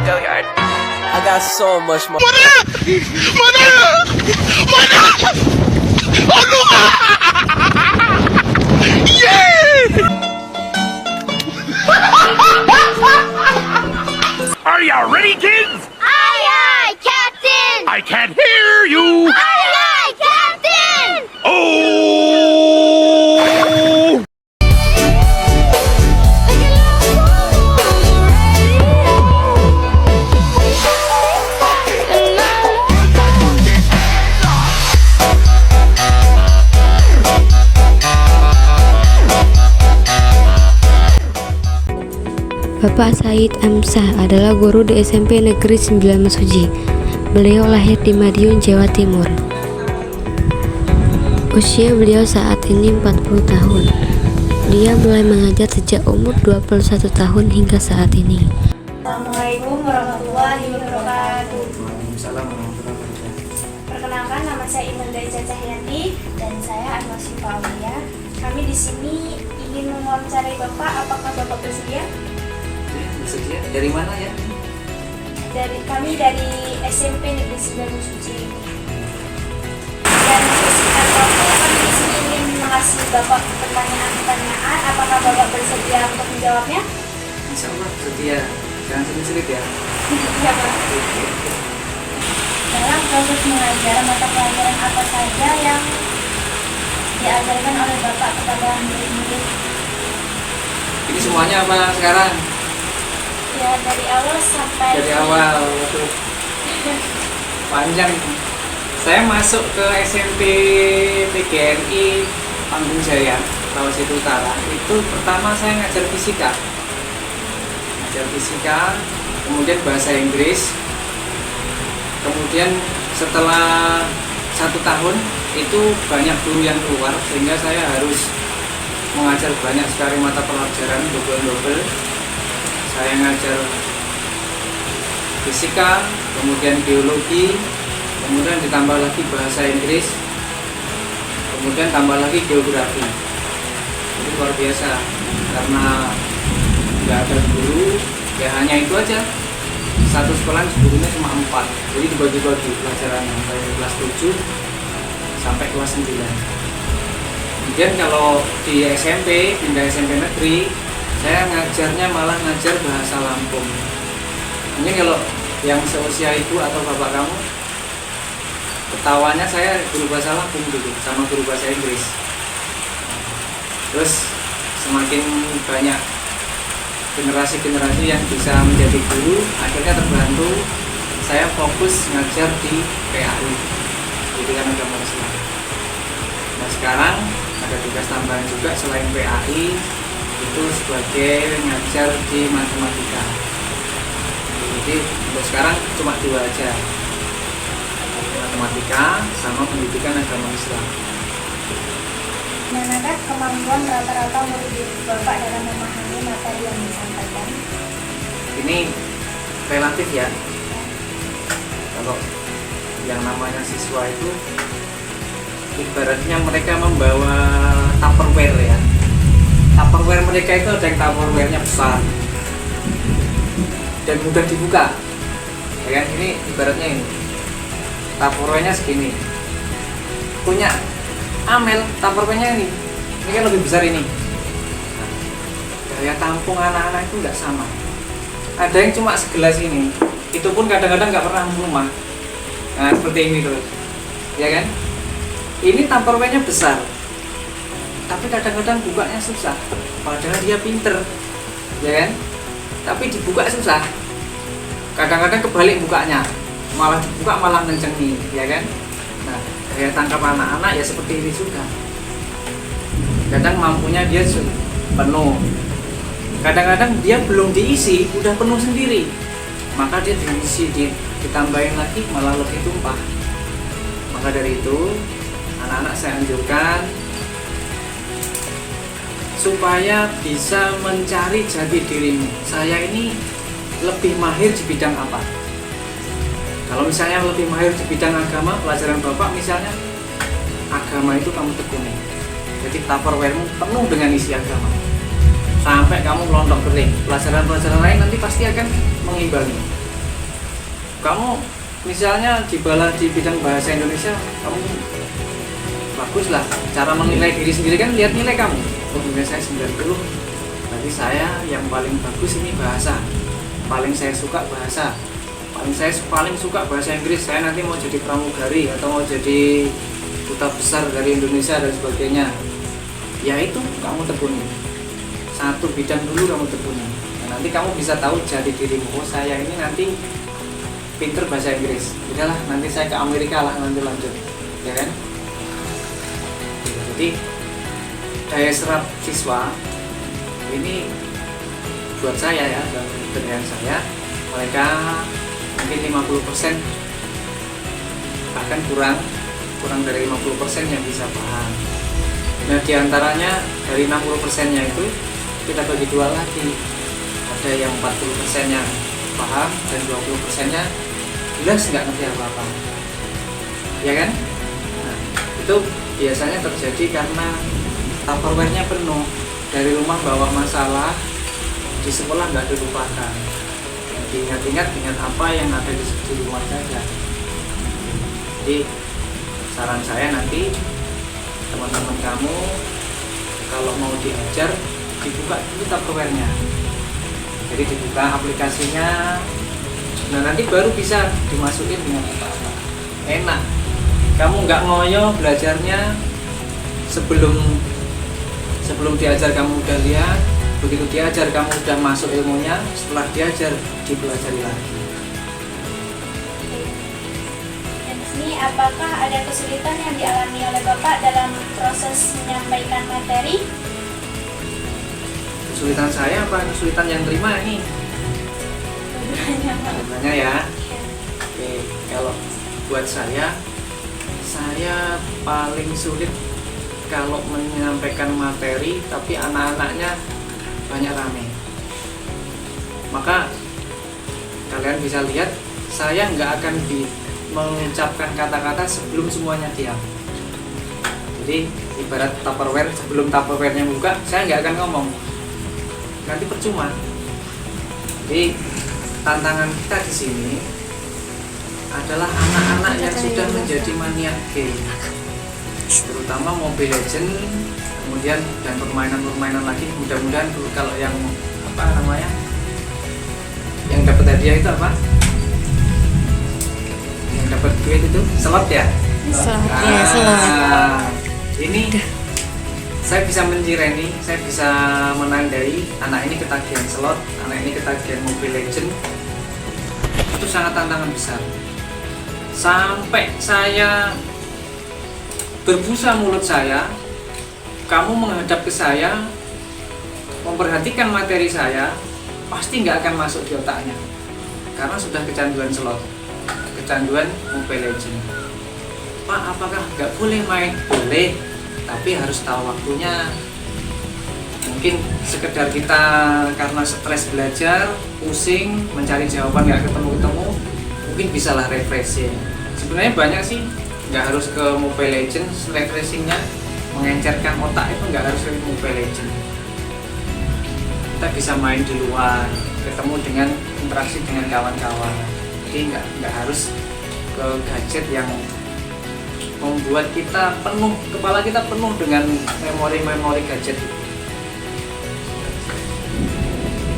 Gilliard. I got so much more. Are you ready, kids? Aye, aye, Captain! I can't hear you. Aye, aye, Captain! Oh! Bapak Said Amsah adalah guru di SMP Negeri 9 Mesuji. Beliau lahir di Madiun, Jawa Timur. Usia beliau saat ini 40 tahun. Dia mulai mengajar sejak umur 21 tahun hingga saat ini. Assalamualaikum warahmatullahi wabarakatuh. Waalaikumsalam warahmatullahi wabarakatuh. Perkenalkan, nama saya Imelda Cahyanti dan saya Anwar Sifawiyah. Kami di sini ingin mewawancarai Bapak. Apakah Bapak bersedia? Bersedia? Dari mana ya? Kami dari SMP Negeri 9 Mesuji. Dan singkat waktu kami di sini ingin mengasih Bapak pertanyaan-pertanyaan. Apakah Bapak bersedia untuk menjawabnya? Insya Allah bersedia. Jangan sulit-sulit ya. Iya, Pak. Dalam proses mengajar, mata pelajaran apa saja yang diajarkan oleh Bapak kepada murid-murid? Ini semuanya apa sekarang? Ya, dari awal sampai Dari awal, waduh. Panjang. Saya masuk ke SMP PGRI Panggung Jaya, Sulawesi Utara. Itu pertama saya ngajar fisika. Kemudian bahasa Inggris. Kemudian setelah 1 tahun itu banyak guru yang keluar sehingga saya harus mengajar banyak sekali mata pelajaran double. Saya ngajar fisika, kemudian biologi, kemudian ditambah lagi bahasa Inggris, kemudian tambah lagi geografi. Itu luar biasa karena nggak ada guru, ya hanya itu aja. Satu sekolah gurunya cuma 4, jadi dibagi-bagi pelajarannya dari kelas 7 sampai kelas 9. Kemudian kalau di SMP, pindah SMP negeri, saya ngajarnya malah ngajar bahasa Lampung. Mungkin kalau yang seusia ibu atau bapak kamu, ketawanya saya guru bahasa Lampung dulu sama guru bahasa Inggris. Terus semakin banyak generasi-generasi yang bisa menjadi guru, akhirnya terbantu saya fokus ngajar di PAI, Pendidikan Agama Islam. Nah sekarang ada tugas tambahan juga selain PAI, itu sebagai ngajar di matematika. Jadi untuk sekarang cuma 2 aja, matematika sama pendidikan agama Islam. Manakah kemampuan rata-rata murid Bapak dalam memahami materi yang disampaikan? Ini relatif ya. Kalau yang namanya siswa itu ibaratnya mereka membawa Tupperware ya. Tupperware mereka itu ada yang Tupperware-nya besar dan mudah dibuka. Ya kan? Ini ibaratnya ini. Tupperware-nya segini. Punya Amel, Tupperware-nya ini kan lebih besar ini. Nah, daya tampung anak-anak itu nggak sama. Ada yang cuma segelas ini, itu pun kadang-kadang nggak pernah rumah. Nah seperti ini terus, ya kan? Ini Tupperware-nya besar, tapi kadang-kadang bukanya susah. Padahal dia pinter, ya kan? Tapi dibuka susah. Kadang-kadang kebalik bukanya, malah dibuka malah ngencengin, ya kan? Nah, daya tangkap anak-anak ya seperti ini juga. Kadang mampunya dia penuh, kadang-kadang dia belum diisi udah penuh sendiri, maka dia diisi ditambahin lagi malah lebih tumpah. Maka dari itu anak-anak saya anjurkan supaya bisa mencari jati dirimu. Saya ini lebih mahir di bidang apa? Kalau misalnya lebih mahir di bidang agama, pelajaran Bapak misalnya agama itu kamu tekuni. Jadi Tupperware-mu penuh dengan isi agama. Sampai kamu melontok kering. Pelajaran-pelajaran lain nanti pasti akan mengimbangi. kamu misalnya di bidang bahasa Indonesia kamu bagus lah, cara menilai diri sendiri kan lihat nilai kamu. Oh nilai saya 90, berarti saya yang paling bagus ini bahasa, paling saya suka bahasa, paling suka bahasa Inggris, saya nanti mau jadi pramugari atau mau jadi duta besar dari Indonesia dan sebagainya. Ya itu kamu tekuni, satu bidang dulu kamu tekuni. Nah, nanti kamu bisa tahu jati dirimu. Oh saya ini nanti pinter bahasa Inggris, udahlah nanti saya ke Amerika lah nanti lanjut, ya kan? Jadi daya serap siswa ini buat saya ya, dan penilaian saya, mereka mungkin 50% bahkan kurang dari 50% yang bisa paham. Nah diantaranya dari 60% nya itu kita bagi dua lagi, ada yang 40% nya paham dan 20% nya jelas nggak ngerti apa-apa, ya kan? Nah, itu biasanya terjadi karena tupperware-nya penuh, dari rumah bawa masalah, di sekolah nggak dilupakan, diingat-ingat dengan apa yang ada di rumah saja. Jadi saran saya nanti teman-teman kamu kalau mau diajar dibuka dulu tupperware-nya, jadi dibuka aplikasinya. Nah nanti baru bisa dimasukin dengan apa-apa, enak. Kamu nggak ngoyo belajarnya, sebelum diajar kamu udah lihat, begitu diajar kamu udah masuk ilmunya, setelah diajar dipelajari lagi. Dan di sini apakah ada kesulitan yang dialami oleh Bapak dalam proses menyampaikan materi? Kesulitan saya apa kesulitan yang terima ini? Sebenarnya ya. Oke, kalau buat saya paling sulit kalau menyampaikan materi tapi anak-anaknya banyak rame. Maka kalian bisa lihat saya nggak akan mengucapkan kata-kata sebelum semuanya diam. Jadi ibarat tupperware, sebelum tupperware-nya buka saya nggak akan ngomong, nanti percuma. Jadi tantangan kita di sini adalah anak-anak yang sudah menjadi maniak game, terutama Mobile Legends, kemudian dan permainan-permainan lagi. Mudah-mudahan kalau yang apa namanya, yang dapat hadiah itu apa? Yang dapat duit itu slot ya? Slot. Ini saya bisa mencireni, saya bisa menandai anak ini ketagihan slot, anak ini ketagihan Mobile Legends. Itu sangat tantangan besar. Sampai saya berbusa mulut saya, kamu menghadap ke saya, memperhatikan materi saya, pasti nggak akan masuk di otaknya, karena sudah kecanduan slot, kecanduan Mobile Legends. Pak, apakah nggak boleh main? Boleh, tapi harus tahu waktunya. Mungkin sekedar kita karena stres belajar, pusing, mencari jawaban nggak ketemu-ketemu, mungkin bisalah refreshing. Sebenarnya banyak sih, nggak harus ke Mobile Legends, refreshingnya mengencerkan otak itu nggak harus ke Mobile Legends. Kita bisa main di luar, ketemu dengan interaksi dengan kawan-kawan. Jadi nggak harus ke gadget yang membuat kita penuh, kepala kita penuh dengan memori-memori gadget.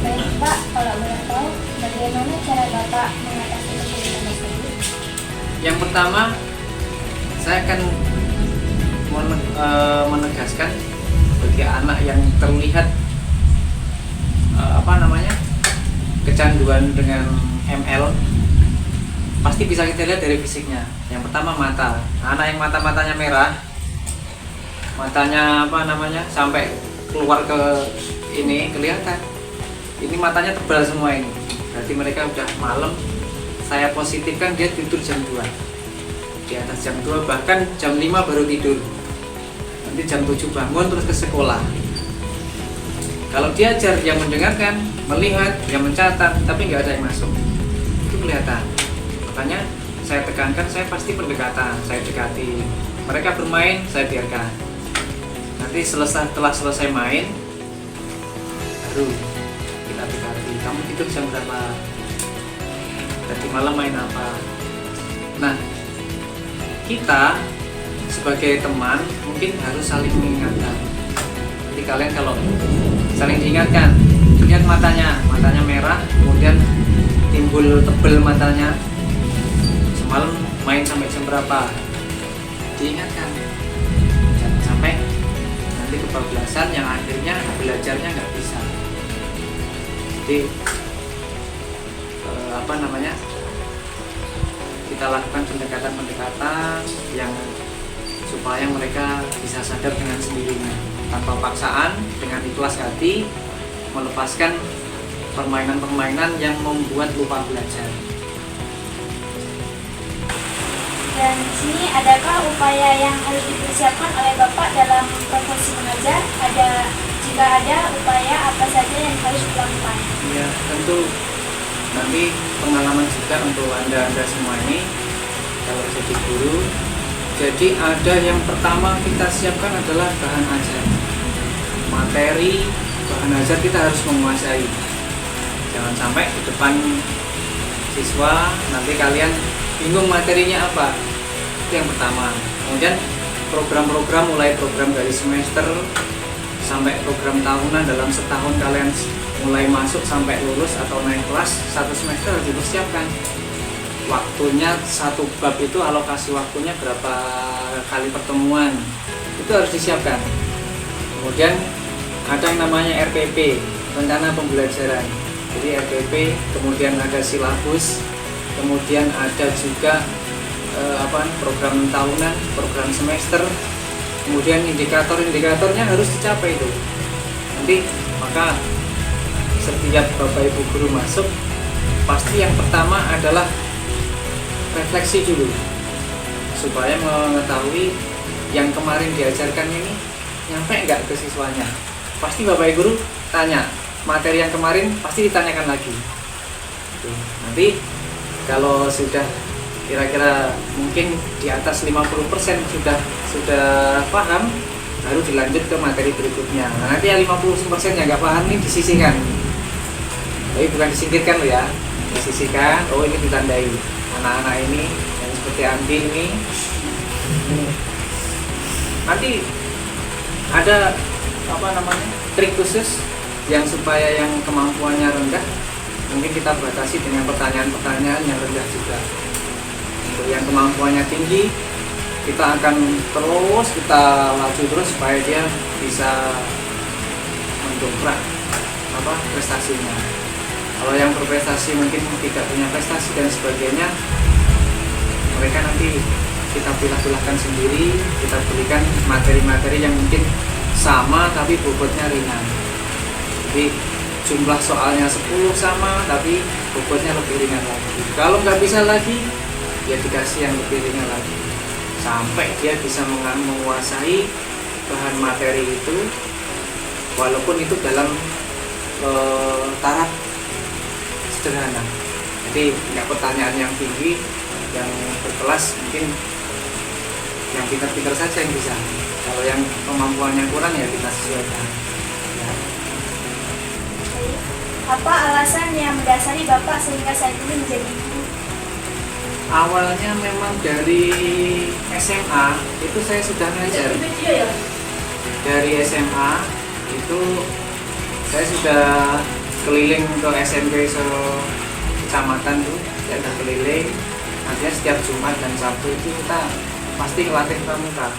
Baik Pak, kalau boleh tahu bagaimana cara Bapak mengatasi kesulitan tersebut? Yang pertama, saya akan menegaskan bagi anak yang terlihat kecanduan dengan ML, pasti bisa kita lihat dari fisiknya. Yang pertama mata. Anak yang matanya merah, matanya sampai keluar ke ini kelihatan. Ini matanya tebal semua ini. Berarti mereka udah malam. Saya positifkan dia tidur jam 2. Di atas jam 2, bahkan jam 5 baru tidur. Nanti jam 7 bangun terus ke sekolah. Kalau diajar, yang mendengarkan, melihat, yang mencatat, tapi nggak ada yang masuk. Itu kelihatan. Makanya saya tekankan, saya pasti pendekatan, saya dekati. Mereka bermain, saya biarkan. Nanti setelah selesai main, baru kita dekati. Kamu tidur jam berapa? tadi malam main apa. Nah, kita sebagai teman mungkin harus saling mengingatkan. Jadi kalian kalau saling diingatkan, lihat matanya merah, kemudian timbul tebel matanya, semalam main sampai jam berapa, diingatkan. Jangan sampai nanti kebablasan yang akhirnya belajarnya nggak bisa. Jadi kita lakukan pendekatan-pendekatan yang supaya mereka bisa sadar dengan sendirinya, tanpa paksaan, dengan ikhlas hati, melepaskan permainan-permainan yang membuat lupa belajar. Dan di sini adakah upaya yang harus dipersiapkan oleh Bapak dalam profesi mengajar? Jika ada upaya apa saja yang harus dilakukan? Ya, tentu nanti pengalaman juga untuk Anda semua ini kalau jadi guru. Jadi ada yang pertama kita siapkan adalah bahan ajar. Materi bahan ajar kita harus menguasai. Jangan sampai di depan siswa nanti kalian bingung materinya apa. Itu yang pertama. Kemudian program-program, mulai program dari semester sampai program tahunan, dalam setahun kalian mulai masuk sampai lulus atau naik kelas, satu semester harus dipersiapkan. Waktunya satu bab itu alokasi waktunya berapa kali pertemuan, itu harus disiapkan. Kemudian ada yang namanya RPP, rencana pembelajaran. Jadi RPP, kemudian ada silabus, kemudian ada juga program tahunan, program semester, kemudian indikatornya harus dicapai itu. Nanti maka setiap Bapak Ibu guru masuk, pasti yang pertama adalah refleksi dulu, supaya mengetahui yang kemarin diajarkan ini nyampe nggak ke siswanya. Pasti Bapak Ibu guru tanya, materi yang kemarin pasti ditanyakan lagi. Nanti kalau sudah kira-kira mungkin di atas 50% sudah paham, baru dilanjut ke materi berikutnya. Nah, nanti yang 50% yang nggak paham ini disisihkan. Tapi bukan disingkirkan loh ya, disisihkan. Oh, ini ditandai anak-anak ini yang seperti Andi ini. Nanti ada trik khusus yang supaya yang kemampuannya rendah, mungkin kita batasi dengan pertanyaan-pertanyaan yang rendah juga. Untuk yang kemampuannya tinggi, kita akan kita laju terus supaya dia bisa mendongkrak prestasinya. Kalau yang berprestasi mungkin tidak punya prestasi dan sebagainya, mereka nanti kita pilah-pilahkan sendiri, kita berikan materi-materi yang mungkin sama tapi bobotnya ringan. Jadi jumlah soalnya 10 sama tapi bobotnya lebih ringan lagi. Kalau nggak bisa lagi, ya dikasih yang lebih ringan lagi, sampai dia bisa menguasai bahan materi itu, walaupun itu dalam taraf sederhana. Jadi nggak pertanyaan yang tinggi, yang berkelas, mungkin yang pintar-pintar saja yang bisa. Kalau yang kemampuannya kurang ya kita sesuaikan. Ya. Apa alasan yang mendasari Bapak sehingga saat ini menjadi guru? Awalnya memang dari SMA itu saya sudah ngajar. Dari SMA itu saya sudah keliling ke SMP kecamatan tuh, saya sudah keliling. Artinya setiap Jumat dan Sabtu itu kita pasti ngelatih pramuka.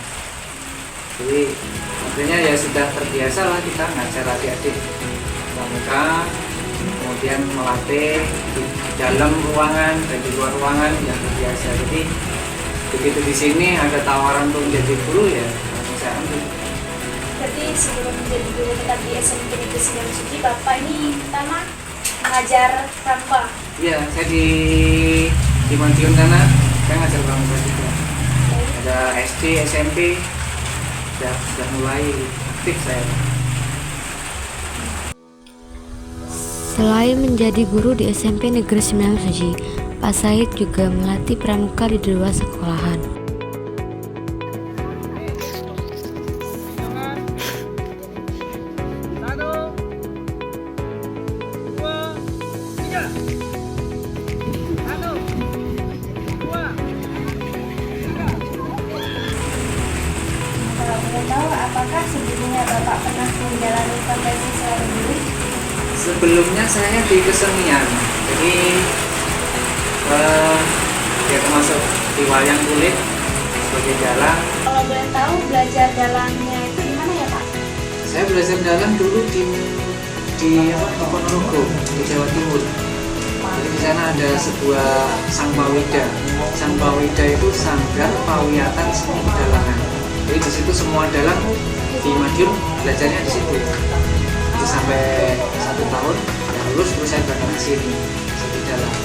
Jadi artinya ya sudah terbiasa lah kita ngajar adik-adik pramuka, kemudian melatih di dalam ruangan dan di luar ruangan yang terbiasa. Jadi begitu di sini ada tawaran untuk menjadi guru, ya langsung saya ambil. Berarti sebelum menjadi guru tetap di SMP Negeri Sembilan Suci, Bapak ini pertama mengajar pramuka. Iya, saya di Madiun sana saya ngajar pramuka juga. Ada SD, SMP, sudah mulai aktif saya. Selain menjadi guru di SMP Negeri Sembilan Suci, Pak Said juga melatih pramuka di dua sekolahan. menjalani profesi seorang guru? Sebelumnya saya di kesenian, jadi ya termasuk di wayang kulit sebagai dalang. Kalau boleh tahu belajar dalangnya itu di mana ya Pak? Saya belajar dalang dulu di Ponorogo, di Jawa Timur. Jadi di sana ada sebuah Sang Pawida. Sang Pawida itu sanggar pawiatan seni dalangan. Jadi di situ semua dalang di Madiun belajarnya di situ. Itu sampai 1 tahun, ya lulus terus saya berangkat ke sini jadi dalang.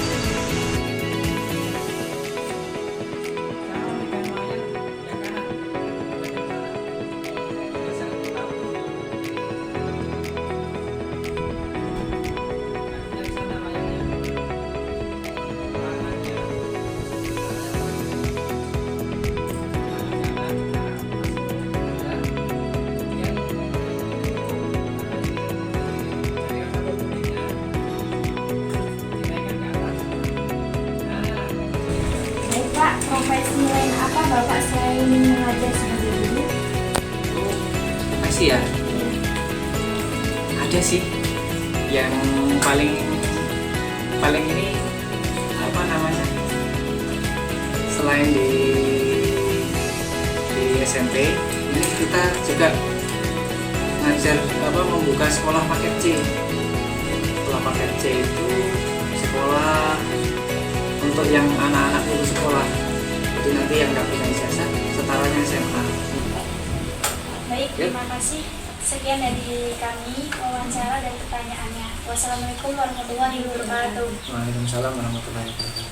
Baik Pak, profesi lain apa Bapak selain mengajar sebagai guru? Masih ya? Ada sih yang paling ini apa namanya, selain di SMP ini kita juga ngajar membuka sekolah paket C. Sekolah paket C itu sekolah untuk yang anak-anak lulus sekolah, itu nanti yang nggak punya ijazah setaranya SMA. Baik, terima kasih. Sekian dari kami wawancara dan pertanyaannya. Wassalamualaikum warahmatullahi wabarakatuh. Waalaikumsalam warahmatullahi wabarakatuh.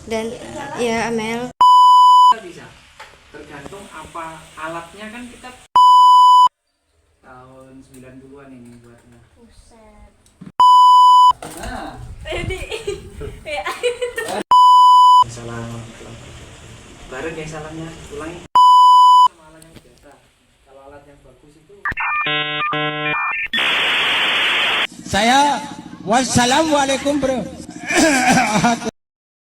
Dan ya Amel, Bisa tergantung apa alatnya, kan kita tahun 90-an ini buatnya. Buset. Nah, Ya. salam bareng ya, salamnya ulangi sama alat yang biasa. Kalau alat yang bagus itu Saya wassalamualaikum bro.